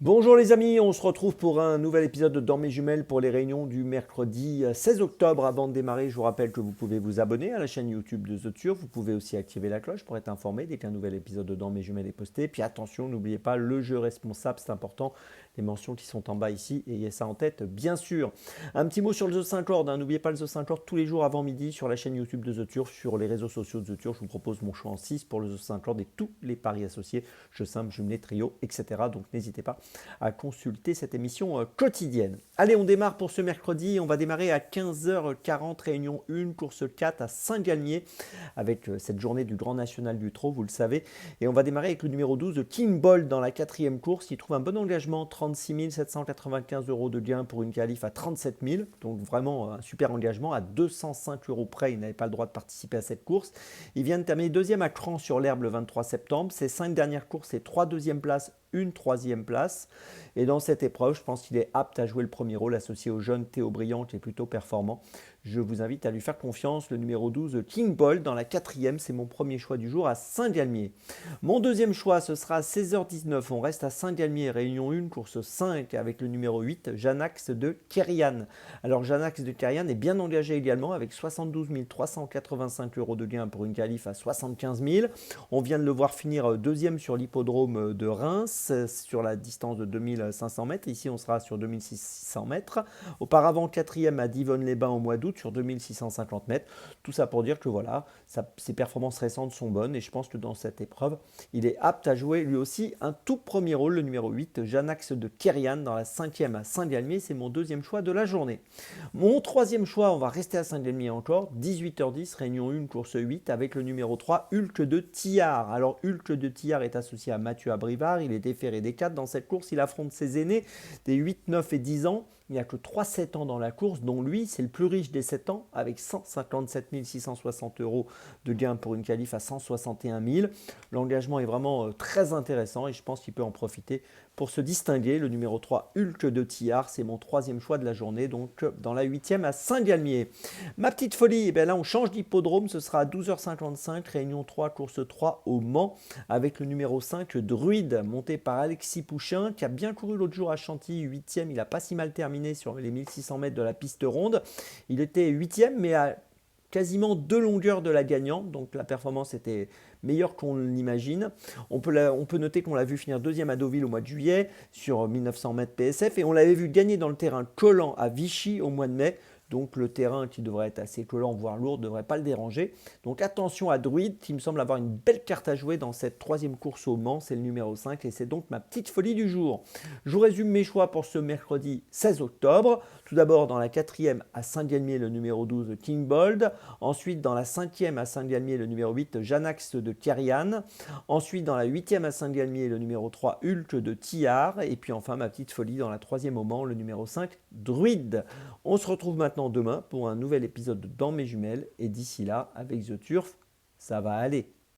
Bonjour les amis, on se retrouve pour un nouvel épisode de Dans mes jumelles pour les réunions du mercredi 16 octobre. Avant de démarrer, je vous rappelle que vous pouvez vous abonner à la chaîne YouTube de The Turf. Vous pouvez aussi activer la cloche pour être informé dès qu'un nouvel épisode de Dans mes jumelles est posté. Puis attention, n'oubliez pas le jeu responsable, c'est important. Les mentions qui sont en bas ici, ayez ça en tête bien sûr. Un petit mot sur le The 5 Lord, n'oubliez pas le The 5 Lord tous les jours avant midi sur la chaîne YouTube de The Turf, sur les réseaux sociaux de The Turf. Je vous propose mon choix en 6 pour le The 5 Lord et tous les paris associés, jeux simples, jumelés, trio, etc. Donc n'hésitez pas à consulter cette émission quotidienne. Allez, on démarre pour ce mercredi. On va démarrer à 15h40, réunion 1, course 4 à Saint-Galmier, avec cette journée du Grand National du Trot, vous le savez. Et on va démarrer avec le numéro 12 de King Bold dans la quatrième course. Il trouve un bon engagement, 36 795 euros de gain pour une qualif à 37 000. Donc vraiment un super engagement à 205 euros près. Il n'avait pas le droit de participer à cette course. Il vient de terminer deuxième à Cran sur l'herbe le 23 septembre. Ses 5 dernières courses, c'est 3 deuxièmes places, une troisième place. Et dans cette épreuve, je pense qu'il est apte à jouer le premier rôle associé au jeune Théo Briand qui est plutôt performant. Je vous invite à lui faire confiance. Le numéro 12, King Bold, dans la quatrième, c'est mon premier choix du jour à Saint-Galmier. Mon deuxième choix, ce sera à 16h19. On reste à Saint-Galmier, réunion 1, course 5, avec le numéro 8, Janax de Kerian. Alors Janax de Kerian est bien engagé également avec 72 385 euros de gain pour une qualif à 75 000. On vient de le voir finir deuxième sur l'hippodrome de Reims, sur la distance de 2500 mètres. Ici, on sera sur 2600 mètres. Auparavant, quatrième à Divonne-les-Bains au mois d'août sur 2650 mètres. Tout ça pour dire que voilà, ses performances récentes sont bonnes et je pense que dans cette épreuve, il est apte à jouer lui aussi un tout premier rôle, le numéro 8, Janax de Kerian, dans la cinquième à Saint-Galmier. C'est mon deuxième choix de la journée. Mon troisième choix, on va rester à Saint-Galmier encore, 18h10, réunion 1, course 8, avec le numéro 3, Hulk de Tillard. Alors Hulk de Tillard est associé à Mathieu Abrivard, il est déféré des 4 dans cette course, il affronte ses aînés des 8, 9 et 10 ans. Il n'y a que 3-7 ans dans la course, dont lui, c'est le plus riche des 7 ans, avec 157 660 euros de gain pour une qualif à 161 000. L'engagement est vraiment très intéressant et je pense qu'il peut en profiter pour se distinguer. Le numéro 3, Hulk de Tillard, c'est mon troisième choix de la journée, donc dans la 8e à Saint-Galmier. Ma petite folie, là on change d'hippodrome, ce sera à 12h55, réunion 3, course 3 au Mans, avec le numéro 5, Druide, monté par Alexis Pouchin, qui a bien couru l'autre jour à Chantilly, 8e, il n'a pas si mal terminé sur les 1600 mètres de la piste ronde. Il était 8e, mais à quasiment 2 longueurs de la gagnante, donc la performance était meilleure qu'on l'imagine. On peut noter qu'on l'a vu finir deuxième à Deauville au mois de juillet sur 1900 mètres PSF et on l'avait vu gagner dans le terrain collant à Vichy au mois de mai. Donc le terrain qui devrait être assez collant, voire lourd, ne devrait pas le déranger. Donc attention à Druide qui me semble avoir une belle carte à jouer dans cette troisième course au Mans, c'est le numéro 5 et c'est donc ma petite folie du jour. Je vous résume mes choix pour ce mercredi 16 octobre. Tout d'abord dans la quatrième à Saint-Galmier le numéro 12 King Bold. Ensuite dans la cinquième à Saint-Galmier le numéro 8 Janax de Kerian. Ensuite dans la huitième à Saint-Galmier le numéro 3 Hulk de Tillard. Et puis enfin ma petite folie dans la troisième au Mans le numéro 5 Druide. On se retrouve maintenant demain pour un nouvel épisode de Dans mes jumelles et d'ici là avec The Turf, ça va aller.